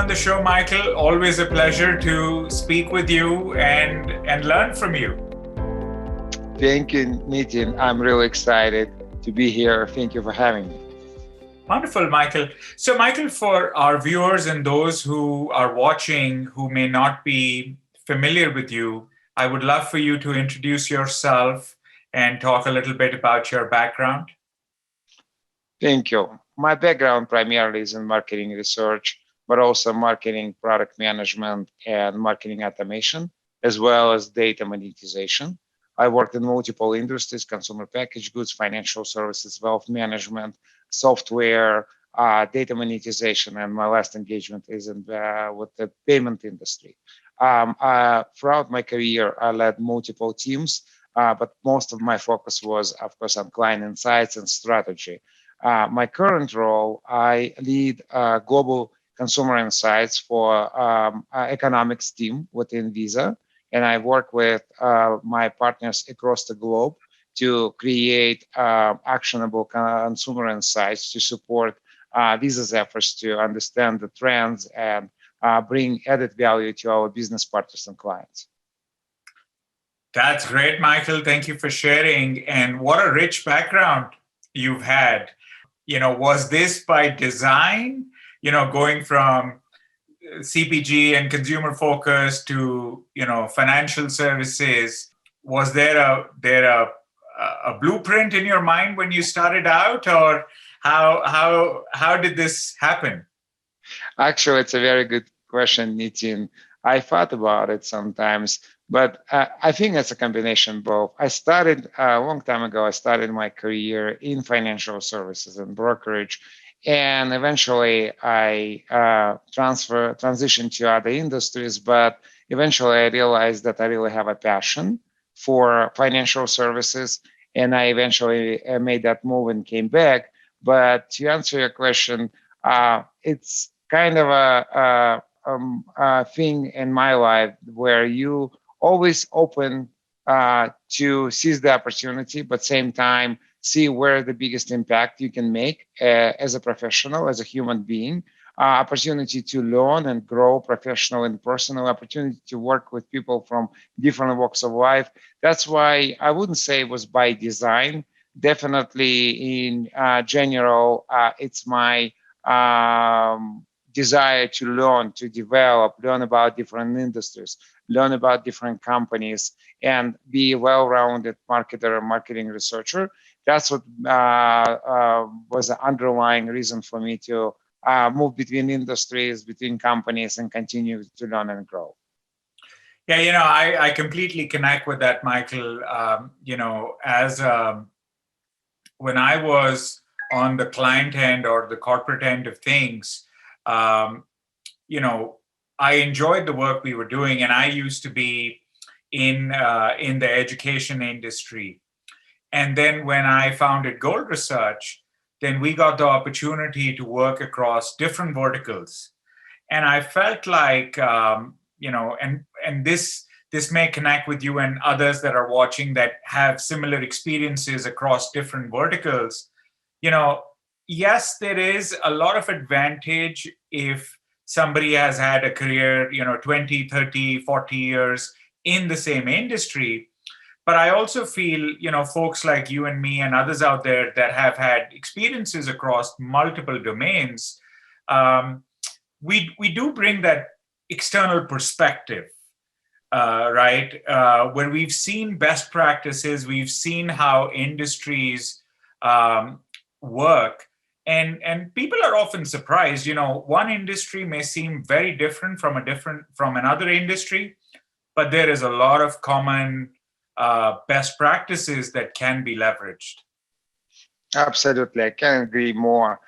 on the show, Michael. Always a pleasure to speak with you and learn from you. Thank you, Nitin. I'm really excited to be here. Thank you for having me. Wonderful, Michael. So, Michael, for our viewers and those who are watching who may not be familiar with you, I would love for you to introduce yourself and talk a little bit about your background. Thank you. My background primarily is in marketing research, but also marketing product management and marketing automation, as well as data monetization. I worked in multiple industries: consumer packaged goods, financial services, wealth management, software, data monetization, and my last engagement is with the payment industry. Throughout my career, I led multiple teams, but most of my focus was, of course, on client insights and strategy. My current role, I lead global consumer insights for economics team within Visa, and I work with my partners across the globe to create actionable consumer insights to support Visa's efforts to understand the trends and bring added value to our business partners and clients. That's great, Michael. Thank you for sharing. And what a rich background you've had. Was this by design, going from CPG and consumer focus to, financial services? Was there a blueprint in your mind when you started out, or how did this happen? Actually, it's a very good question, Nitin. I thought about it sometimes, but I think it's a combination of both. I started a long time ago. I started my career in financial services and brokerage, and eventually I transitioned to other industries. But eventually I realized that I really have a passion for financial services, and I eventually made that move and came back. But to answer your question, it's kind of a thing in my life where you always open to seize the opportunity, but same time see where the biggest impact you can make as a professional, as a human being. Opportunity to learn and grow professional and personal, opportunity to work with people from different walks of life. That's why I wouldn't say it was by design. Definitely in general, it's my desire to learn, to develop, learn about different industries, learn about different companies, and be a well-rounded marketer and marketing researcher. That's what was the underlying reason for me to move between industries, between companies, and continue to learn and grow. Yeah, I completely connect with that, Michael. When I was on the client end or the corporate end of things, I enjoyed the work we were doing, and I used to be in the education industry. And then when I founded Gold Research, then we got the opportunity to work across different verticals. And I felt like, and this may connect with you and others that are watching that have similar experiences across different verticals. Yes, there is a lot of advantage if somebody has had a career, 20, 30, 40 years in the same industry. But I also feel, folks like you and me and others out there that have had experiences across multiple domains, we do bring that external perspective, right? Where we've seen best practices, we've seen how industries work, and people are often surprised. One industry may seem very different from another industry, but there is a lot of common best practices that can be leveraged. Absolutely, I can't agree more.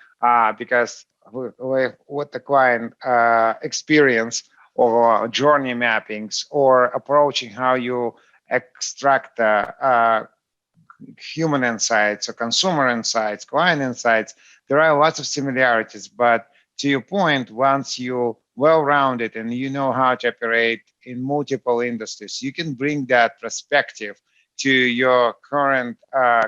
Because with the client experience or journey mappings or approaching how you extract human insights or consumer insights, client insights, there are lots of similarities. But to your point, once you well-rounded and you know how to operate in multiple industries, you can bring that perspective to your current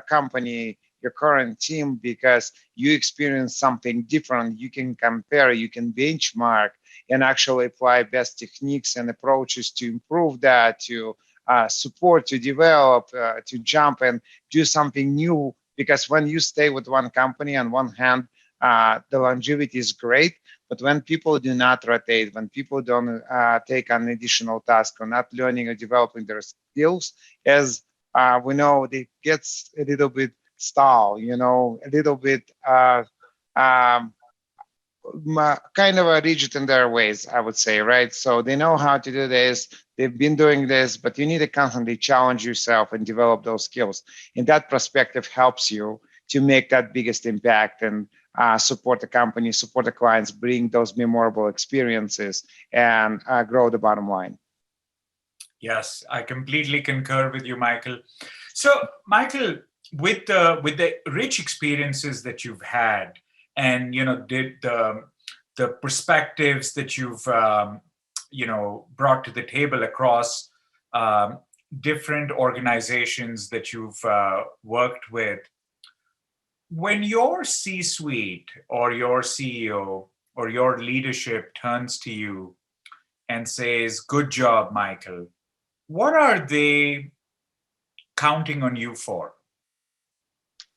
company, your current team, because you experience something different. You can compare, you can benchmark, and actually apply best techniques and approaches to improve that, to support, to develop, to jump and do something new. Because when you stay with one company, on one hand, the longevity is great, but when people do not rotate, when people don't take on additional tasks or not learning or developing their skills, as we know, it gets a little bit stall, a little bit um, kind of a rigid in their ways, I would say, right? So they know how to do this. They've been doing this, but you need to constantly challenge yourself and develop those skills. And that perspective helps you to make that biggest impact and support the company, support the clients, bring those memorable experiences, and grow the bottom line. Yes, I completely concur with you, Michael. So, Michael, with the rich experiences that you've had, and the perspectives that you've brought to the table across um, different organizations that you've worked with, when your C-suite or your CEO or your leadership turns to you and says, "Good job, Michael," what are they counting on you for?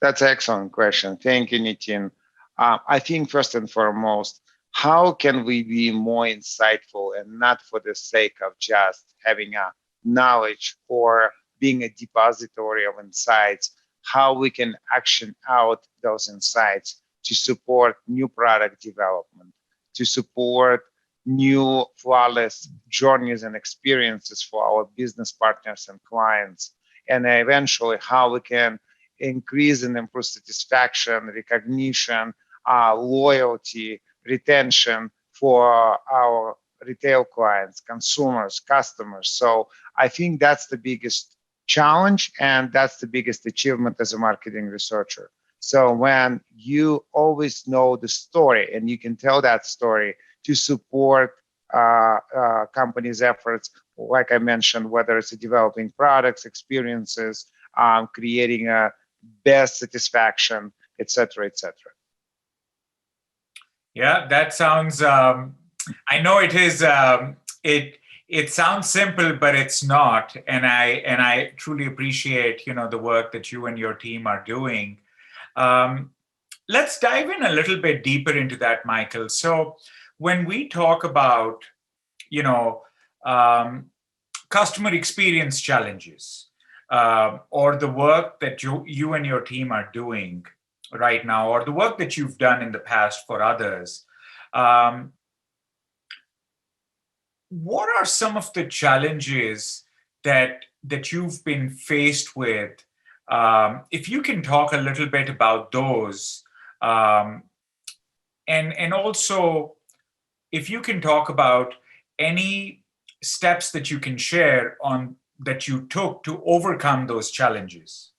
That's an excellent question. Thank you, Nitin. I think first and foremost, how can we be more insightful and not for the sake of just having a knowledge or being a depository of insights, how we can action out those insights to support new product development, to support new flawless journeys and experiences for our business partners and clients, and eventually how we can increase and improve satisfaction, recognition, loyalty, retention for our retail clients, consumers, customers. So I think that's the biggest challenge, and that's the biggest achievement as a marketing researcher. So when you always know the story and you can tell that story to support companies' efforts, like I mentioned, whether it's developing products, experiences, creating a best satisfaction, et cetera, et cetera. Yeah, that sounds. I know it is. It sounds simple, but it's not. And I truly appreciate the work that you and your team are doing. Um, let's dive in a little bit deeper into that, Michael. So when we talk about you know um, customer experience challenges, or the work that you and your team are doing right now, or the work that you've done in the past for others, um, what are some of the challenges that you've been faced with? If you can talk a little bit about those, um, and also if you can talk about any steps that you can share on that you took to overcome those challenges.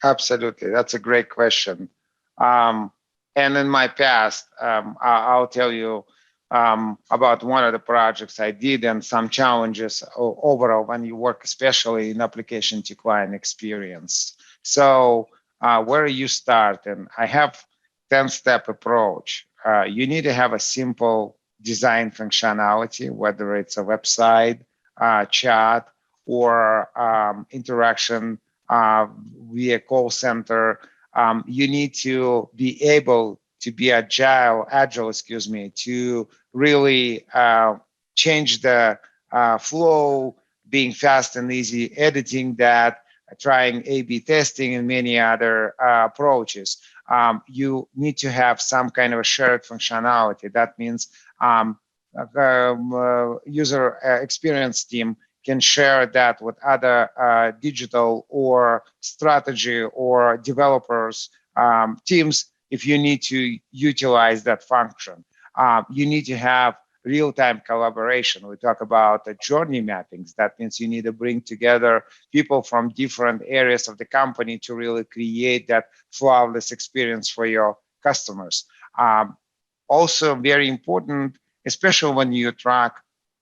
Absolutely. That's a great question. Um, and in my past, I'll tell you about one of the projects I did and some challenges overall when you work, especially in application to client experience. So where you start, and I have 10-step approach. You need to have a simple design functionality, whether it's a website, chat, or interaction via call center. You need to be able to be agile, excuse me, to really change the flow, being fast and easy, editing that, trying A/B testing, and many other approaches. You need to have some kind of a shared functionality. That means user experience team can share that with other digital or strategy or developers teams if you need to utilize that function. You need to have real-time collaboration. We talk about the journey mappings. That means you need to bring together people from different areas of the company to really create that flawless experience for your customers. Also very important, especially when you track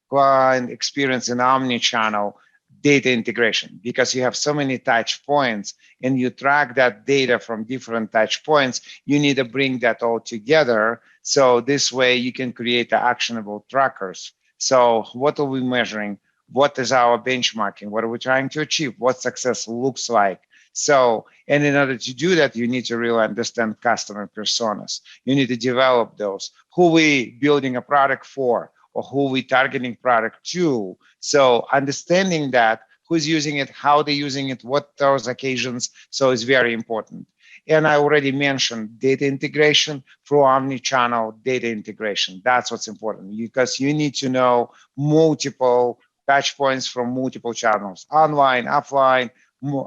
client experience in omni-channel, data integration, because you have so many touch points and you track that data from different touch points. You need to bring that all together. So this way you can create actionable trackers. So what are we measuring? What is our benchmarking? What are we trying to achieve? What success looks like? So, and in order to do that, you need to really understand customer personas. You need to develop those. Who we building a product for, or who we targeting product to. So understanding that, who's using it, how they're using it, what those occasions. So it's very important. And I already mentioned data integration through omni-channel data integration. That's what's important, because you need to know multiple touch points from multiple channels: online, offline,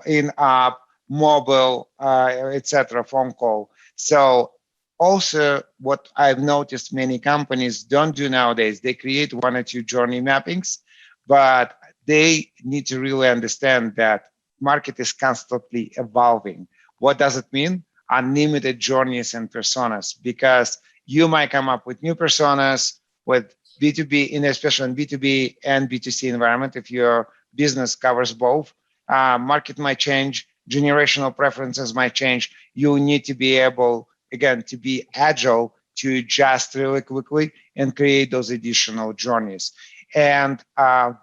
in-app, mobile, etc., phone call. So also, what I've noticed many companies don't do nowadays, they create one or two journey mappings, but they need to really understand that market is constantly evolving. What does it mean? Unlimited journeys and personas, because you might come up with new personas with B2B, especially in B2B and B2C environment. If your business covers both, market might change, generational preferences might change. You need to be able, again, to be agile, to adjust really quickly and create those additional journeys. And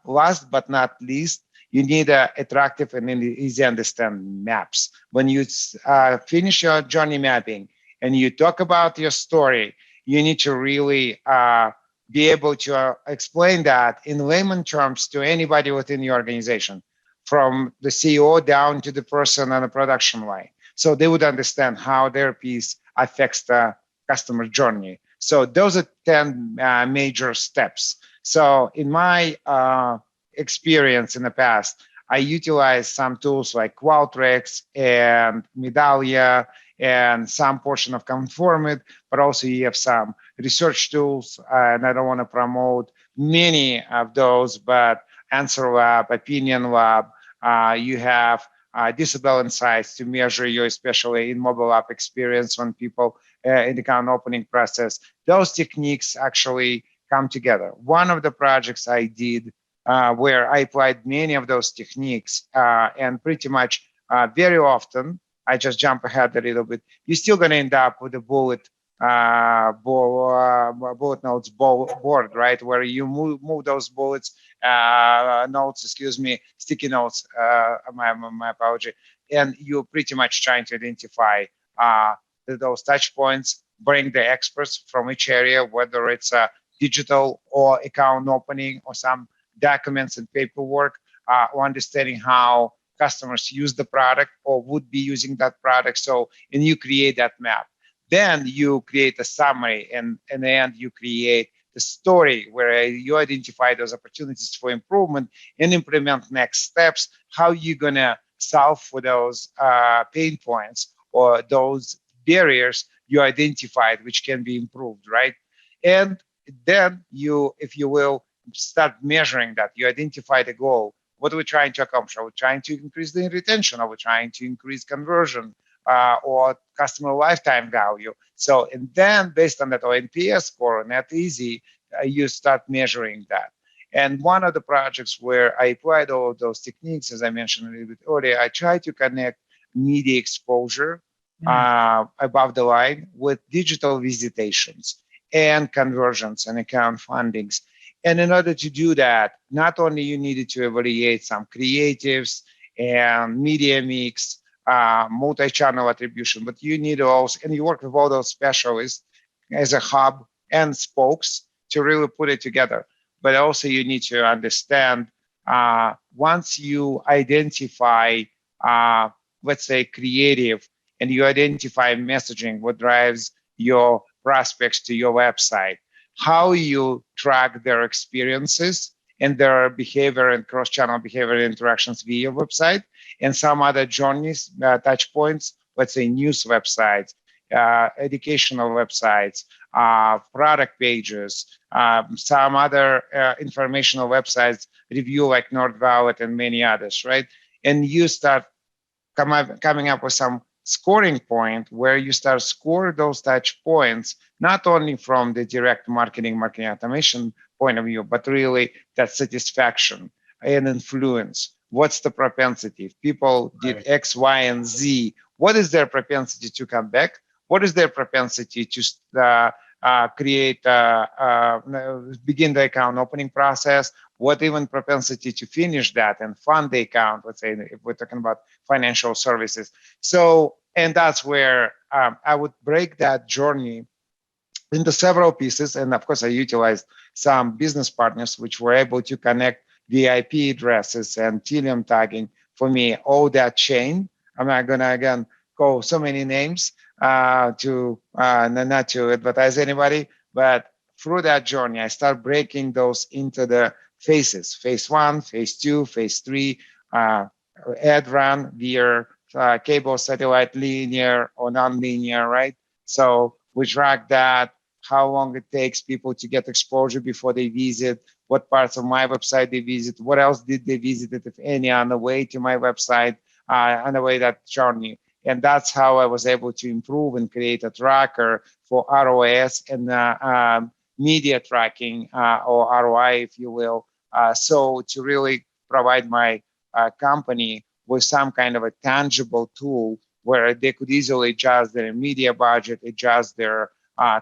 last but not least, you need attractive and easy understand maps. When you finish your journey mapping and you talk about your story, you need to really be able to explain that in layman terms to anybody within your organization, from the CEO down to the person on the production line. So they would understand how their piece affects the customer journey. So those are 10 major steps. So in my experience in the past, I utilized some tools like Qualtrics and Medallia and some portion of Conformit, but also you have some research tools, and I don't want to promote many of those, but Answer Lab, Opinion Lab, you have Disable Insights to measure your, especially in mobile app experience when people in the account opening process. Those techniques actually come together. One of the projects I did where I applied many of those techniques, and pretty much very often, I just jump ahead a little bit, you're still going to end up with a bullet notes board, right? Where you move those bullets, sticky notes, my apology. And you're pretty much trying to identify those touch points, bring the experts from each area, whether it's digital or account opening or some documents and paperwork, or understanding how customers use the product or would be using that product. So, and you create that map. Then you create a summary, and in the end, you create the story where you identify those opportunities for improvement and implement next steps, how you're going to solve for those pain points or those barriers you identified, which can be improved, right? And then you, if you will, start measuring that. You identify the goal. What are we trying to accomplish? Are we trying to increase the retention? Are we trying to increase conversion or customer lifetime value? So, and then based on that NPS score and that easy, you start measuring that. And one of the projects where I applied all of those techniques, as I mentioned a little bit earlier, I try to connect media exposure above the line with digital visitations and conversions and account fundings. And in order to do that, not only you needed to evaluate some creatives and media mix, multi-channel attribution, but you need also, and you work with all those specialists as a hub and spokes to really put it together. But also you need to understand, once you identify, let's say, creative, and you identify messaging, what drives your prospects to your website, how you track their experiences and their behavior and cross-channel behavior interactions via your website, and some other journeys, touch points, let's say news websites, educational websites, product pages, some other informational websites, review like NordValet and many others, right? And you start coming up with some scoring point where you start score those touch points, not only from the direct marketing automation point of view, but really that satisfaction and influence what's the propensity? If people did X, Y, and Z, what is their propensity to come back? What is their propensity to create, begin the account opening process? What even propensity to finish that and fund the account, let's say, if we're talking about financial services. So, and that's where I would break that journey into several pieces. And of course, I utilized some business partners which were able to connect the IP addresses and Telium tagging for me, all that chain. I'm not going to, again, call so many names to not to advertise anybody, but through that journey, I start breaking those into the phases: phase 1, phase 2, phase 3, ad run via cable, satellite, linear or non-linear, right? So we track that, how long it takes people to get exposure before they visit, what parts of my website they visit, what else did they visit, if any, on the way to my website, on the way that journey. And that's how I was able to improve and create a tracker for ROS and media tracking or ROI, if you will. So to really provide my company with some kind of a tangible tool where they could easily adjust their media budget, adjust their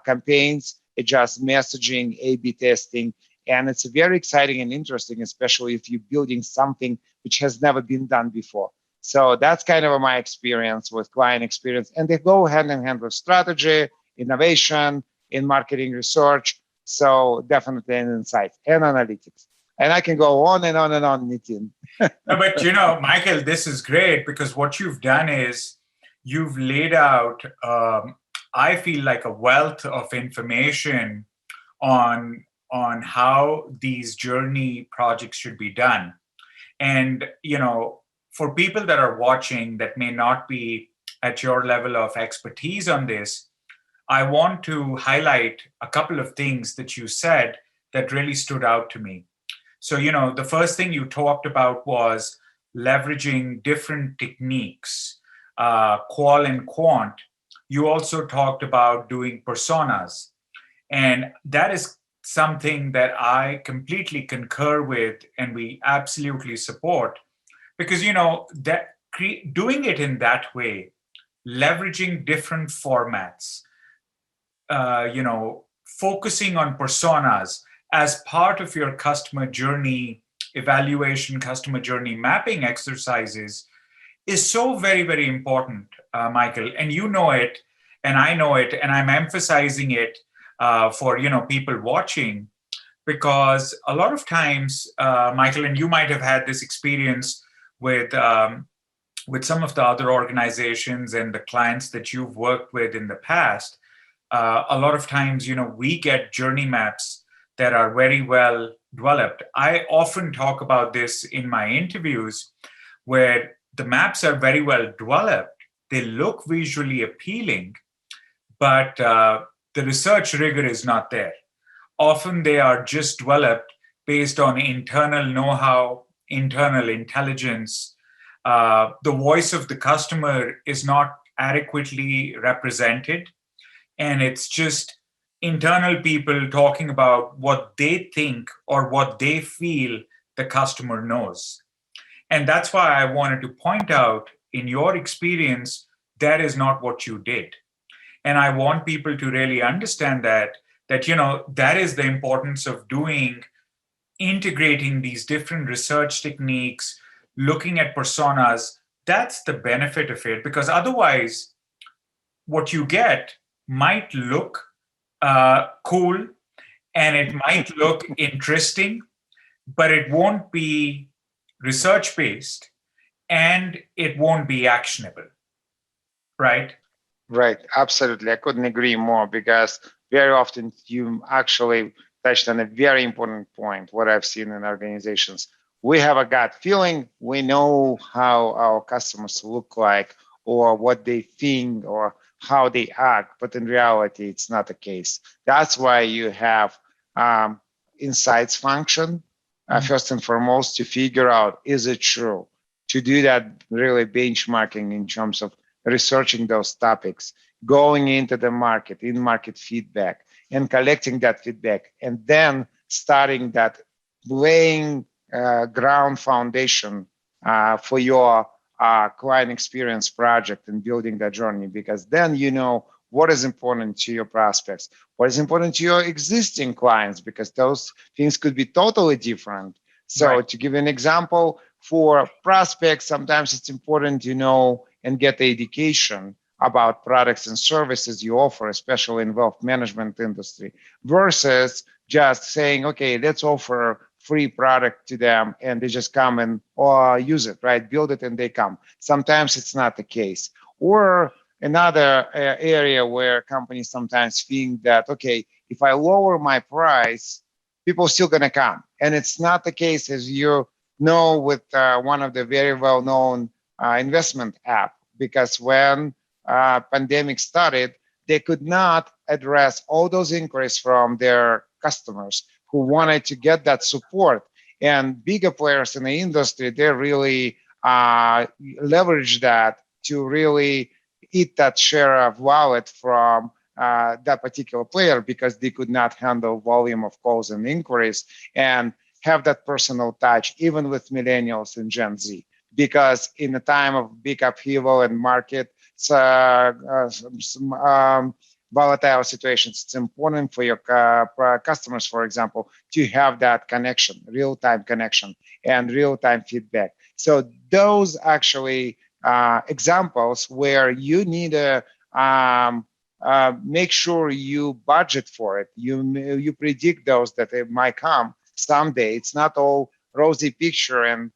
campaigns, adjust messaging, A/B testing. And it's very exciting and interesting, especially if you're building something which has never been done before. So that's kind of my experience with client experience. And they go hand in hand with strategy, innovation, in marketing research. So definitely in insights and analytics. And I can go on and on and on, Nitin. But Michael, this is great because what you've done is you've laid out, I feel like a wealth of information on how these journey projects should be done. And for people that are watching that may not be at your level of expertise on this, I want to highlight a couple of things that you said that really stood out to me. So, the first thing you talked about was leveraging different techniques, qual and quant. You also talked about doing personas. And that is something that I completely concur with and we absolutely support because, that doing it in that way, leveraging different formats, focusing on personas as part of your customer journey evaluation, customer journey mapping exercises is so very, very important, Michael. And you know it, and I know it, and I'm emphasizing it for people watching, because a lot of times, Michael, and you might have had this experience with some of the other organizations and the clients that you've worked with in the past. A lot of times, we get journey maps that are very well developed. I often talk about this in my interviews where the maps are very well developed. They look visually appealing, but the research rigor is not there. Often they are just developed based on internal know-how, internal intelligence. The voice of the customer is not adequately represented. And it's just internal people talking about what they think or what they feel the customer knows. And that's why I wanted to point out, in your experience, that is not what you did. And I want people to really understand that that is the importance of integrating these different research techniques, looking at personas. That's the benefit of it, because otherwise what you get might look cool and it might look interesting, but it won't be research based and it won't be actionable, right? Right, absolutely. I couldn't agree more, because very often you actually touched on a very important point, what I've seen in organizations. We have a gut feeling, we know how our customers look like or what they think or how they act, but in reality, it's not the case. That's why you have insights function, first and foremost, to figure out, is it true? To do that really benchmarking in terms of researching those topics, going into the market, in market feedback, and collecting that feedback, and then starting that laying ground foundation for your client experience project and building that journey, because then you know what is important to your prospects, what is important to your existing clients, because those things could be totally different. So Right. to give an example, for prospects, sometimes it's important to know and get the education about products and services you offer, especially in wealth management industry, versus just saying, okay, let's offer free product to them and they just come and use it, right? Build it and they come. Sometimes it's not the case. Or another area where companies sometimes think that, okay, if I lower my price, people are still going to come. And it's not the case, as you know, with one of the very well-known investment app, because when pandemic started, they could not address all those inquiries from their customers who wanted to get that support. And bigger players in the industry, they really leverage that to really eat that share of wallet from that particular player, because they could not handle volume of calls and inquiries and have that personal touch, even with millennials and Gen Z. Because in a time of big upheaval and market volatile situations, it's important for your customers, for example, to have that connection, real-time connection and real-time feedback. So those actually examples where you need to make sure you budget for it. You predict those that it might come someday. It's not all rosy picture and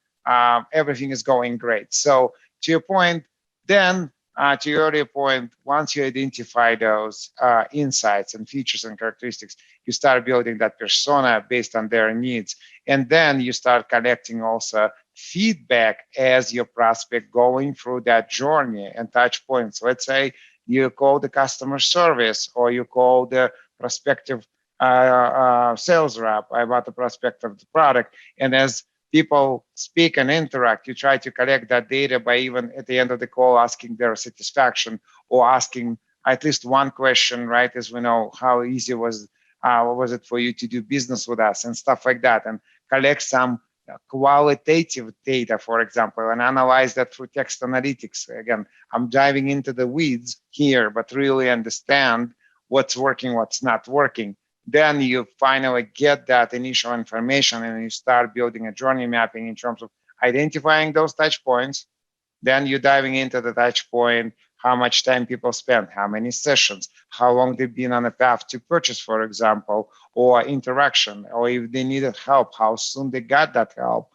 everything is going great. So to your point, then to your earlier point, once you identify those insights and features and characteristics, you start building that persona based on their needs. And then you start collecting also feedback as your prospect going through that journey and touch points. Let's say you call the customer service or you call the prospective sales rep about the prospect of the product. And as people speak and interact, you try to collect that data by even at the end of the call asking their satisfaction or asking at least one question, right? As we know, how easy was it for you to do business with us and stuff like that, and collect some qualitative data, for example, and analyze that through text analytics. Again, I'm diving into the weeds here, but really understand what's working, what's not working. Then you finally get that initial information and you start building a journey mapping in terms of identifying those touch points. Then you're diving into the touch point, how much time people spend, how many sessions, how long they've been on a path to purchase, for example, or interaction, or if they needed help, how soon they got that help,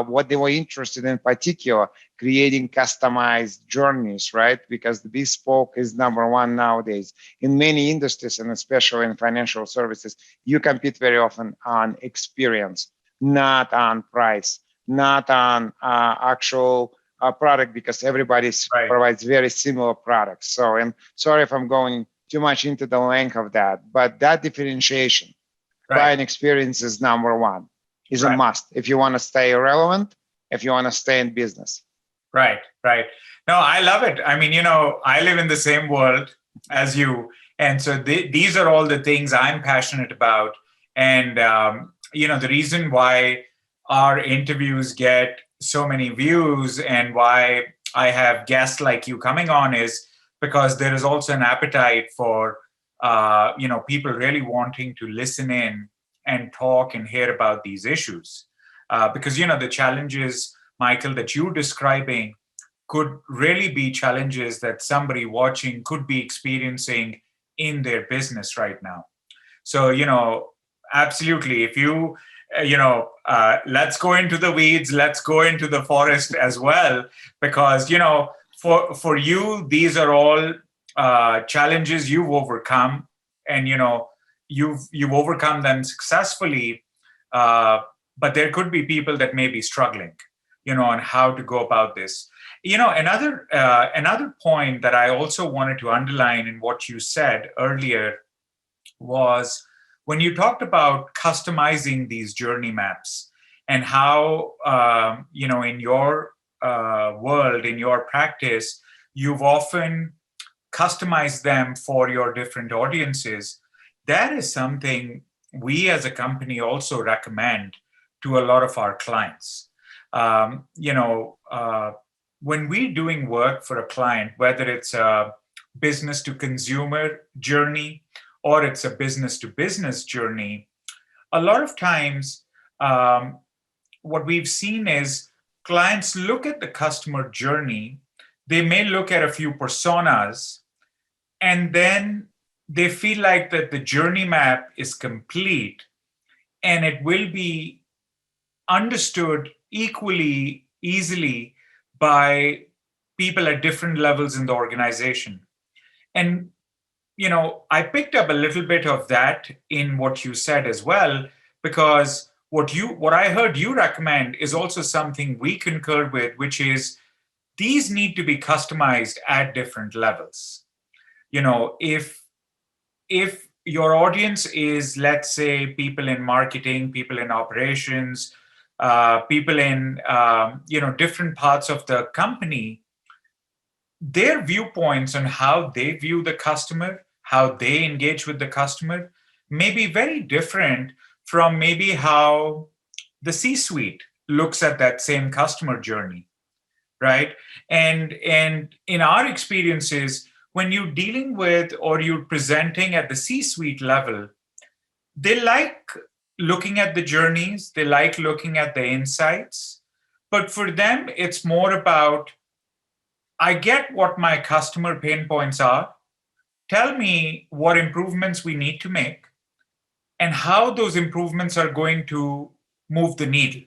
what they were interested in particular, creating customized journeys, right? Because the bespoke is number one nowadays. In many industries, and especially in financial services, you compete very often on experience, not on price, not on actual product, because everybody Right. provides very similar products. So, and sorry if I'm going too much into the length of that, but that differentiation, Right. client experience is number one, is a Right. must if you want to stay relevant, if you want to stay in business. Right. Right. No, I love it. I mean, I live in the same world as you. And so these are all the things I'm passionate about. And, the reason why our interviews get so many views and why I have guests like you coming on is because there is also an appetite for, people really wanting to listen in and talk and hear about these issues. Because, the challenges, Michael, that you're describing could really be challenges that somebody watching could be experiencing in their business right now. So, absolutely, if you, let's go into the weeds, let's go into the forest as well, because, for you, these are all challenges you've overcome, and, you've overcome them successfully. But there could be people that may be struggling, on how to go about this. Another point that I also wanted to underline in what you said earlier was when you talked about customizing these journey maps and how in your world, in your practice, you've often customized them for your different audiences. That is something we as a company also recommend to a lot of our clients. you know, when we're doing work for a client, whether it's a business to consumer journey or it's a business to business journey, a lot of times what we've seen is clients look at the customer journey, they may look at a few personas, and then they feel like that the journey map is complete and it will be understood equally easily by people at different levels in the organization. And I picked up a little bit of that in what you said as well, because what I heard you recommend is also something we concur with, which is these need to be customized at different levels. If your audience is, let's say, people in marketing, people in operations, people in different parts of the company, their viewpoints on how they view the customer, how they engage with the customer, may be very different from maybe how the C-suite looks at that same customer journey, right? And in our experiences, when you're dealing with or you're presenting at the C-suite level, they like looking at the journeys, they like looking at the insights, but for them, it's more about, I get what my customer pain points are. Tell me what improvements we need to make and how those improvements are going to move the needle,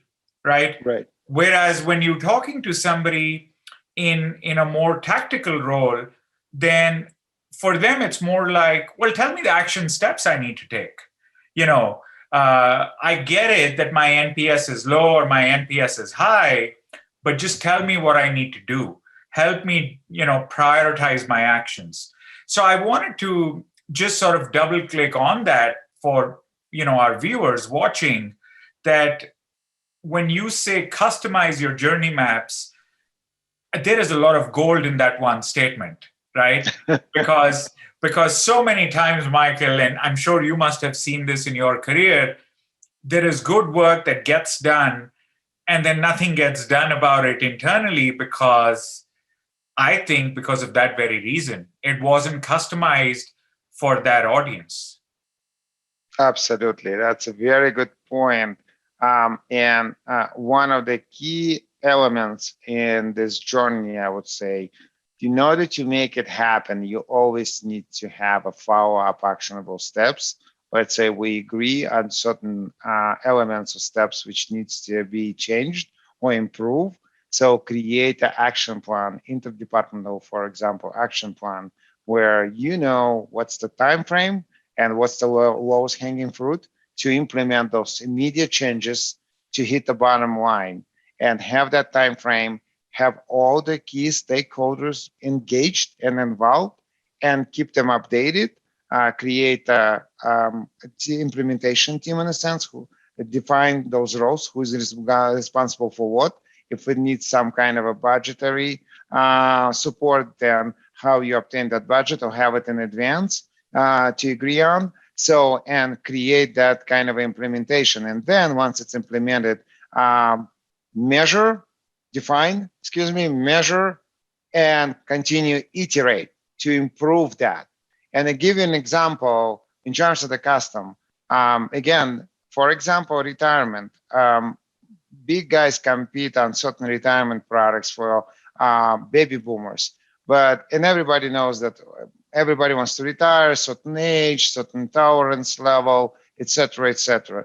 right? Right. Whereas when you're talking to somebody in a more tactical role, then for them it's more like, well, tell me the action steps I need to take. I get it that my NPS is low or my NPS is high, but just tell me what I need to do. Help me, prioritize my actions. So I wanted to just sort of double click on that for, our viewers watching, that when you say customize your journey maps, there is a lot of gold in that one statement, right? because so many times, Michael, and I'm sure you must have seen this in your career, there is good work that gets done and then nothing gets done about it internally, because I think because of that very reason, it wasn't customized for that audience. Absolutely. That's a very good point. And one of the key elements in this journey, I would say, in order to make it happen, you always need to have a follow-up actionable steps. Let's say we agree on certain elements or steps which needs to be changed or improved. So create an action plan, interdepartmental, for example, action plan, where you know what's the time frame and what's the lowest hanging fruit to implement those immediate changes to hit the bottom line, and have that time frame, have all the key stakeholders engaged and involved, and keep them updated. Create a implementation team in a sense, who define those roles, who's responsible for what. If it needs some kind of a budgetary support, then how you obtain that budget or have it in advance to agree on. So, and create that kind of implementation. And then once it's implemented, measure, and continue iterate to improve that. And I give you an example in terms of the custom. Again, for example, retirement. Big guys compete on certain retirement products for baby boomers. And everybody knows that everybody wants to retire, certain age, certain tolerance level, etc., etc.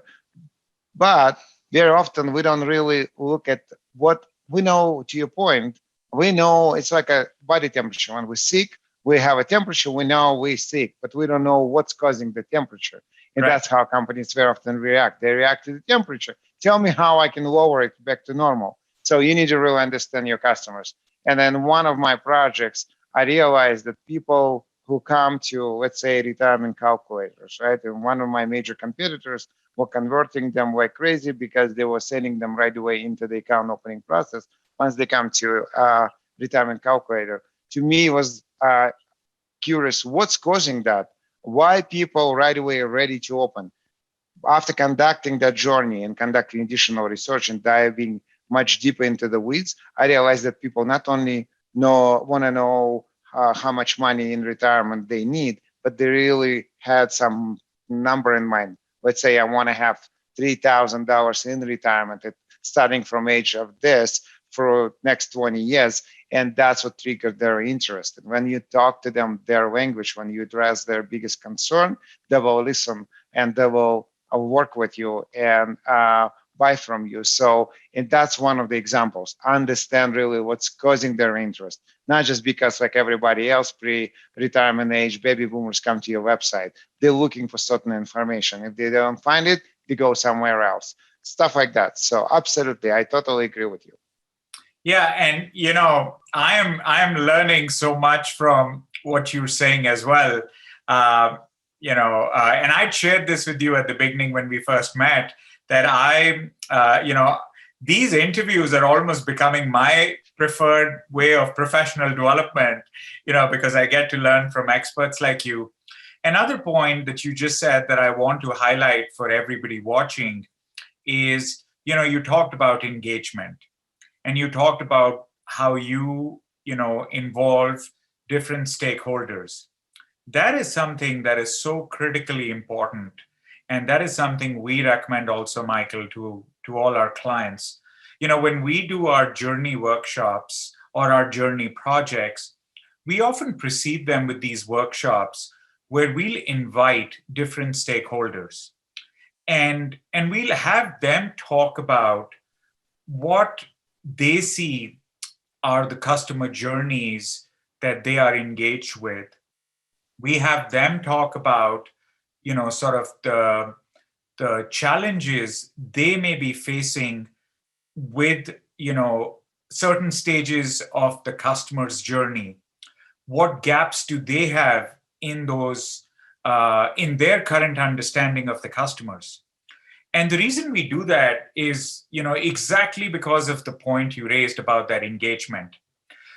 But very often we don't really look at what we know. To your point, we know it's like a body temperature. When we're sick, we have a temperature, we know we're sick, but we don't know what's causing the temperature. And right. That's how companies very often react. They react to the temperature. Tell me how I can lower it back to normal. So you need to really understand your customers. And then one of my projects, I realized that people who come to, let's say, retirement calculators, right? And one of my major competitors were converting them like crazy because they were sending them right away into the account opening process once they come to retirement calculator. To me, it was curious, what's causing that? Why people right away are ready to open? After conducting that journey and conducting additional research and diving much deeper into the weeds, I realized that people not only want to know how much money in retirement they need, but they really had some number in mind. Let's say I want to have $3,000 in retirement, starting from age of this for next 20 years, and that's what triggered their interest. And when you talk to them their language, when you address their biggest concern, they will listen and they will work with you and buy from you. So, and that's one of the examples. Understand really what's causing their interest, not just because like everybody else pre-retirement age, baby boomers come to your website. They're looking for certain information. If they don't find it, they go somewhere else. Stuff like that. So absolutely, I totally agree with you. Yeah, and I am learning so much from what you're saying as well. And I shared this with you at the beginning when we first met, that these interviews are almost becoming my preferred way of professional development, because I get to learn from experts like you. Another point that you just said that I want to highlight for everybody watching is, you talked about engagement. And you talked about how you involve different stakeholders. That is something that is so critically important. And that is something we recommend also, Michael, to all our clients. When we do our journey workshops or our journey projects, we often precede them with these workshops where we'll invite different stakeholders. And we'll have them talk about what they see are the customer journeys that they are engaged with. We have them talk about, sort of the challenges they may be facing with, certain stages of the customer's journey. What gaps do they have in those, in their current understanding of the customers? And the reason we do that is, exactly because of the point you raised about that engagement.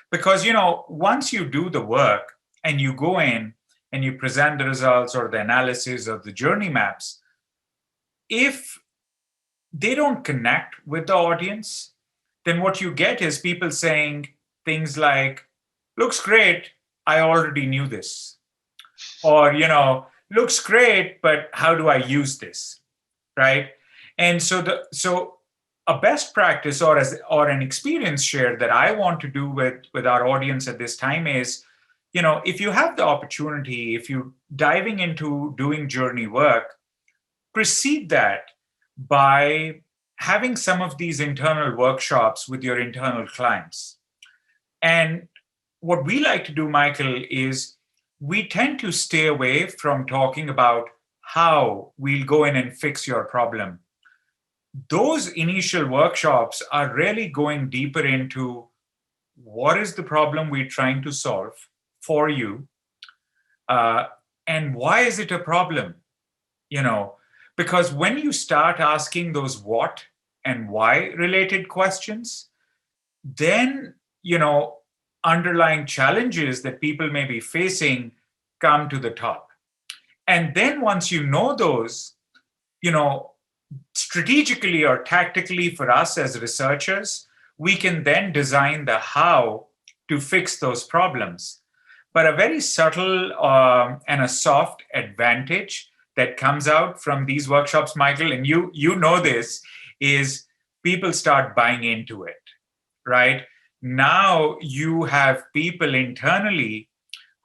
Because, once you do the work and you go in and you present the results or the analysis of the journey maps, if they don't connect with the audience, then what you get is people saying things like, looks great, I already knew this. Or, looks great, but how do I use this? Right? And so a best practice or an experience share that I want to do with our audience at this time is, if you have the opportunity, if you're diving into doing journey work, precede that by having some of these internal workshops with your internal clients. And what we like to do, Michael, is we tend to stay away from talking about how we'll go in and fix your problem. Those initial workshops are really going deeper into what is the problem we're trying to solve for you, and why is it a problem? Because when you start asking those what and why related questions, then underlying challenges that people may be facing come to the top. And then once you know those, strategically or tactically for us as researchers, we can then design the how to fix those problems. But a very subtle and a soft advantage that comes out from these workshops, Michael, and you know this, is people start buying into it, right? Now you have people internally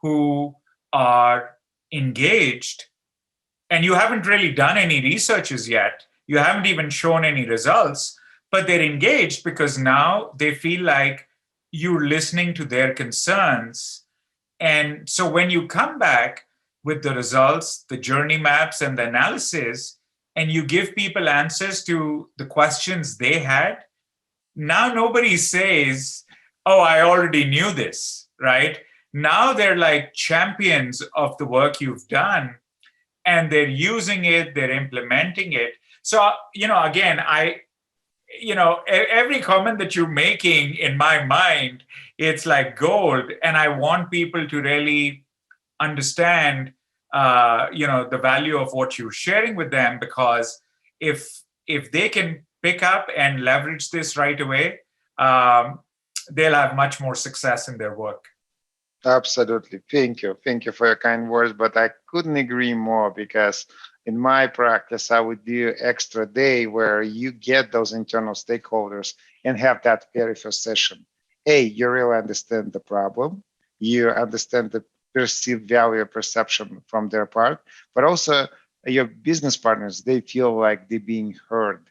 who are engaged, and you haven't really done any researches yet. You haven't even shown any results, but they're engaged because now they feel like you're listening to their concerns. And so when you come back with the results, the journey maps, and the analysis, and you give people answers to the questions they had, now nobody says, oh, I already knew this, right? Now they're like champions of the work you've done, and they're using it, they're implementing it. So, again, every comment that you're making in my mind, it's like gold. And I want people to really understand, the value of what you're sharing with them, because if they can pick up and leverage this right away, um, they'll have much more success in their work. Absolutely. Thank you. Thank you for your kind words. But I couldn't agree more because in my practice, I would do extra day where you get those internal stakeholders and have that very first session. You really understand the problem. You understand the perceived value perception from their part, but also your business partners, they feel like they're being heard.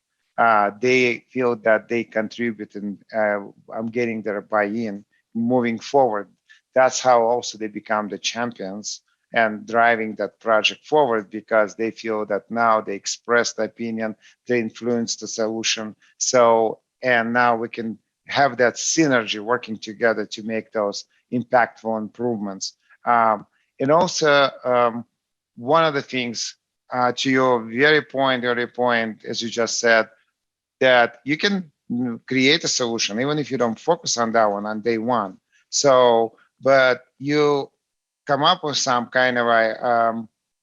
They feel that they contribute and I'm getting their buy-in moving forward. That's how also they become the champions and driving that project forward because they feel that now they express the opinion, they influence the solution. So, and now we can have that synergy working together to make those impactful improvements. And also, one of the things to your very point, early point, as you just said, that you can create a solution even if you don't focus on that one on day one. So, but you come up with some kind of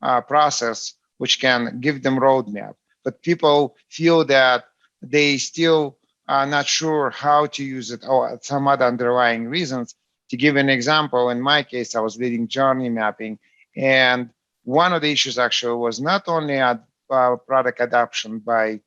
a process which can give them roadmap. But people feel that they still are not sure how to use it or some other underlying reasons. To give an example, in my case, I was leading journey mapping, and one of the issues actually was not only product adoption by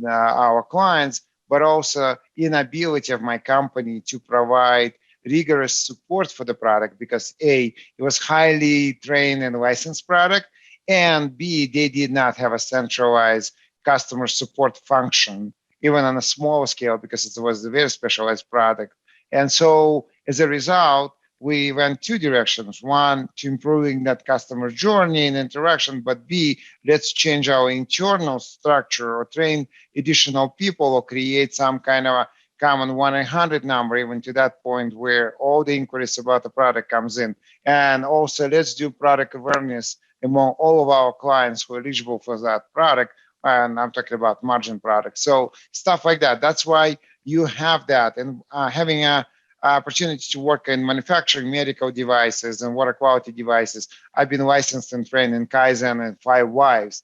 our clients, but also inability of my company to provide rigorous support for the product because A, it was highly trained and licensed product, and B, they did not have a centralized customer support function, even on a small scale, because it was a very specialized product. And so as a result, we went two directions. One, to improving that customer journey and interaction, but B, let's change our internal structure or train additional people or create some kind of a common 1-800 number, even to that point where all the inquiries about the product comes in. And also let's do product awareness among all of our clients who are eligible for that product. And I'm talking about margin products. So stuff like that. That's why you have that. And having a opportunity to work in manufacturing medical devices and water quality devices. I've been licensed and trained in Kaizen and 5 whys.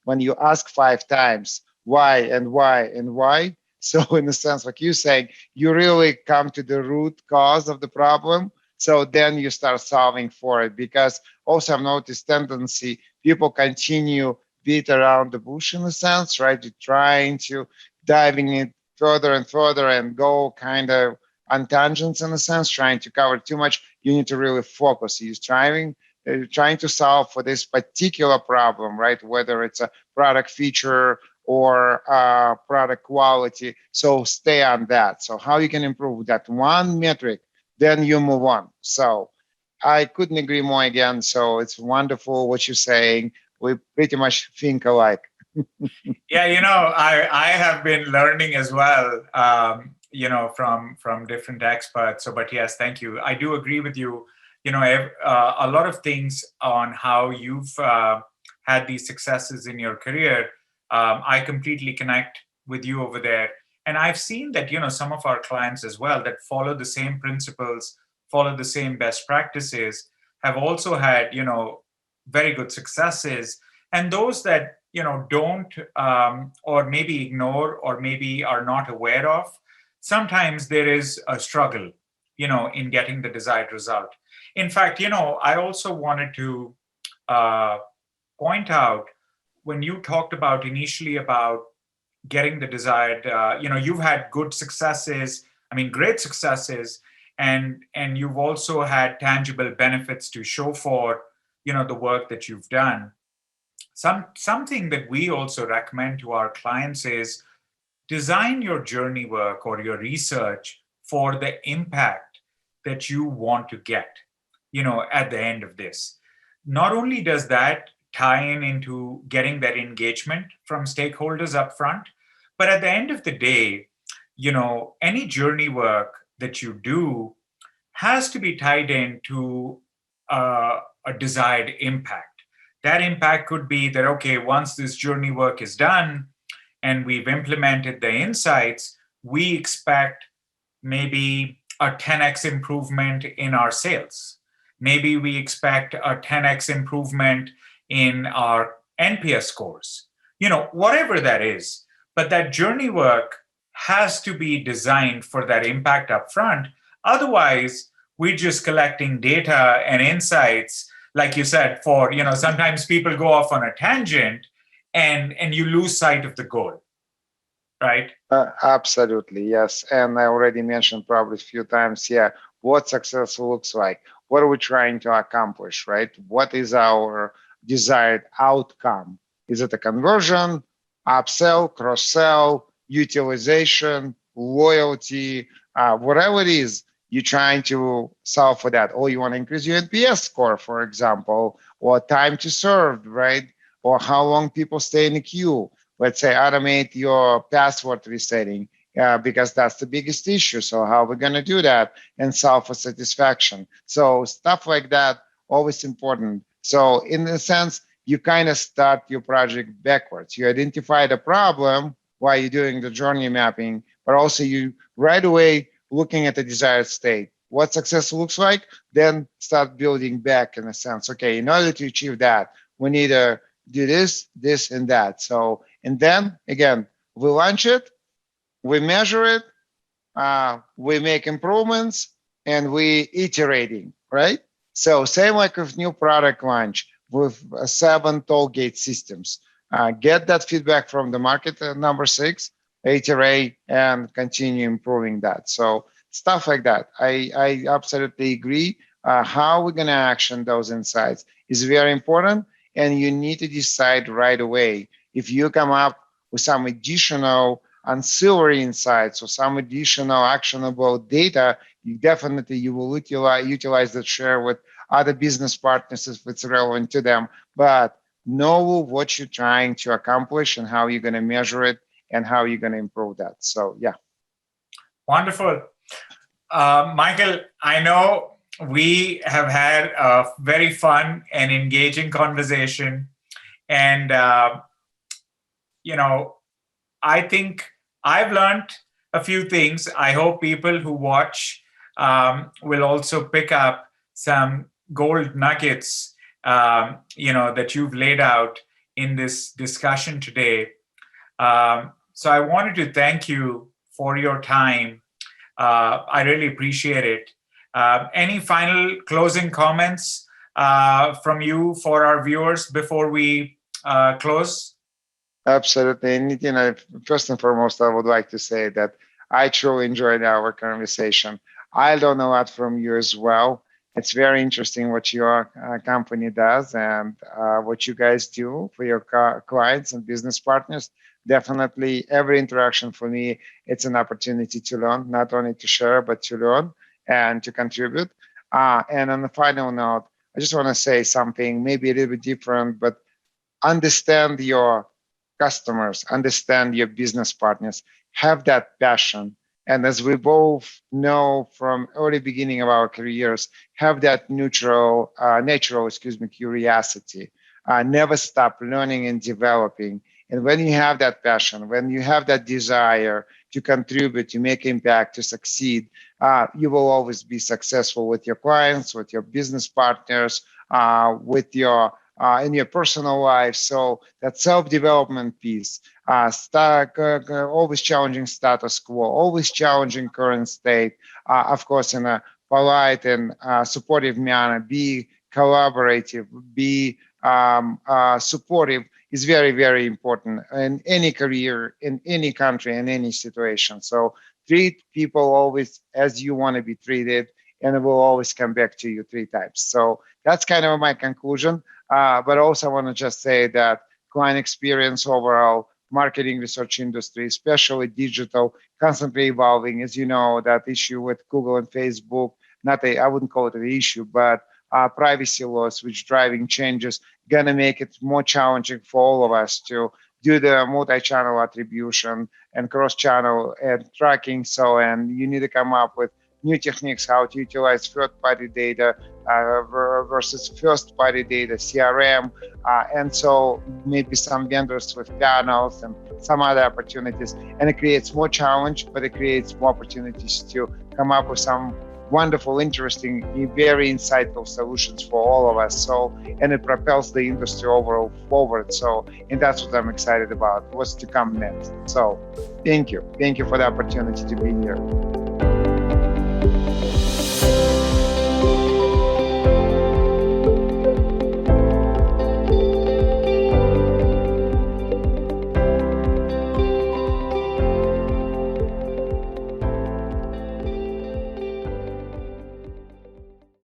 When you ask 5 times why and why and why, so in a sense, like you're saying, you really come to the root cause of the problem. So then you start solving for it. Because also I've noticed tendency, people continue beat around the bush in a sense, right? You're trying to diving in further and further and go kind of on tangents in a sense, trying to cover too much. You need to really focus. You're trying to solve for this particular problem, right? Whether it's a product feature or product quality. So stay on that. So how you can improve that one metric, then you move on. So I couldn't agree more again. So it's wonderful what you're saying. We pretty much think alike. Yeah, I have been learning as well, from different experts. So, but yes, thank you. I do agree with you. A lot of things on how you've had these successes in your career. I completely connect with you over there. And I've seen that, some of our clients as well that follow the same principles, follow the same best practices, have also had, very good successes. And those that, don't or maybe ignore or maybe are not aware of, sometimes there is a struggle, in getting the desired result. In fact, I also wanted to point out when you talked about initially about getting the desired, you've had good successes, great successes, and you've also had tangible benefits to show for, the work that you've done. Something that we also recommend to our clients is design your journey work or your research for the impact that you want to get, at the end of this. Not only does that tie into getting that engagement from stakeholders up front, but at the end of the day, any journey work that you do has to be tied into a desired impact. That impact could be that, okay, once this journey work is done and we've implemented the insights, we expect maybe a 10x improvement in our sales. Maybe we expect a 10x improvement in our NPS scores. Whatever that is. But that journey work has to be designed for that impact up front. Otherwise, we're just collecting data and insights, like you said, for, sometimes people go off on a tangent and you lose sight of the goal, right? Absolutely, yes. And I already mentioned probably a few times, yeah, what success looks like. What are we trying to accomplish, right? What is our desired outcome? Is it a conversion, upsell, cross-sell, utilization, loyalty, whatever it is, you're trying to solve for that. Or you want to increase your NPS score, for example, or time to serve, right? Or how long people stay in the queue. Let's say automate your password resetting, because that's the biggest issue. So how are we going to do that and solve for satisfaction? So stuff like that, always important. So in a sense, you kind of start your project backwards. You identify the problem while you're doing the journey mapping, but also you right away looking at the desired state. What success looks like, then start building back in a sense. Okay, in order to achieve that, we need to do this, this, and that. So, and then again, we launch it, we measure it, we make improvements, and we iterating, right? So same like with new product launch with 7 toll gate systems. Get that feedback from the market, number 6, iterate and continue improving that. So stuff like that. I absolutely agree. How we're going to action those insights is very important, and you need to decide right away. If you come up with some additional ancillary insights or some additional actionable data, you will utilize that, share with other business partners if it's relevant to them. But know what you're trying to accomplish and how you're going to measure it and how you're going to improve that. So yeah. Wonderful. Michael, I know we have had a very fun and engaging conversation. And, I think I've learned a few things. I hope people who watch will also pick up some gold nuggets, that you've laid out in this discussion today. So I wanted to thank you for your time. I really appreciate it. Any final closing comments from you for our viewers before we close? Absolutely. And first and foremost, I would like to say that I truly enjoyed our conversation. I learned a lot from you as well. It's very interesting what your company does and what you guys do for your clients and business partners. Definitely, every interaction for me, it's an opportunity to learn, not only to share, but to learn and to contribute. And on the final note, I just want to say something maybe a little bit different, but understand your customers, understand your business partners, have that passion. And as we both know from early beginning of our careers, have that natural, curiosity. Never stop learning and developing. And when you have that passion, when you have that desire to contribute, to make impact, to succeed, you will always be successful with your clients, with your business partners, with your in your personal life. So that self-development piece, always challenging status quo, always challenging current state, of course, in a polite and supportive manner, be collaborative, be supportive is very, very important in any career, in any country, in any situation. So treat people always as you want to be treated, and it will always come back to you 3 times. So that's kind of my conclusion. But also I want to just say that client experience overall, marketing research industry, especially digital, constantly evolving. As you know, that issue with Google and Facebook, I wouldn't call it an issue, but privacy laws, which driving changes, gonna make it more challenging for all of us to do the multi-channel attribution and cross-channel and tracking. So, and you need to come up with new techniques, how to utilize third-party data versus first-party data, CRM, and so maybe some vendors with panels and some other opportunities. And it creates more challenge, but it creates more opportunities to come up with some wonderful, interesting, very insightful solutions for all of us. So, and it propels the industry overall forward. So, and that's what I'm excited about. What's to come next. So, thank you for the opportunity to be here.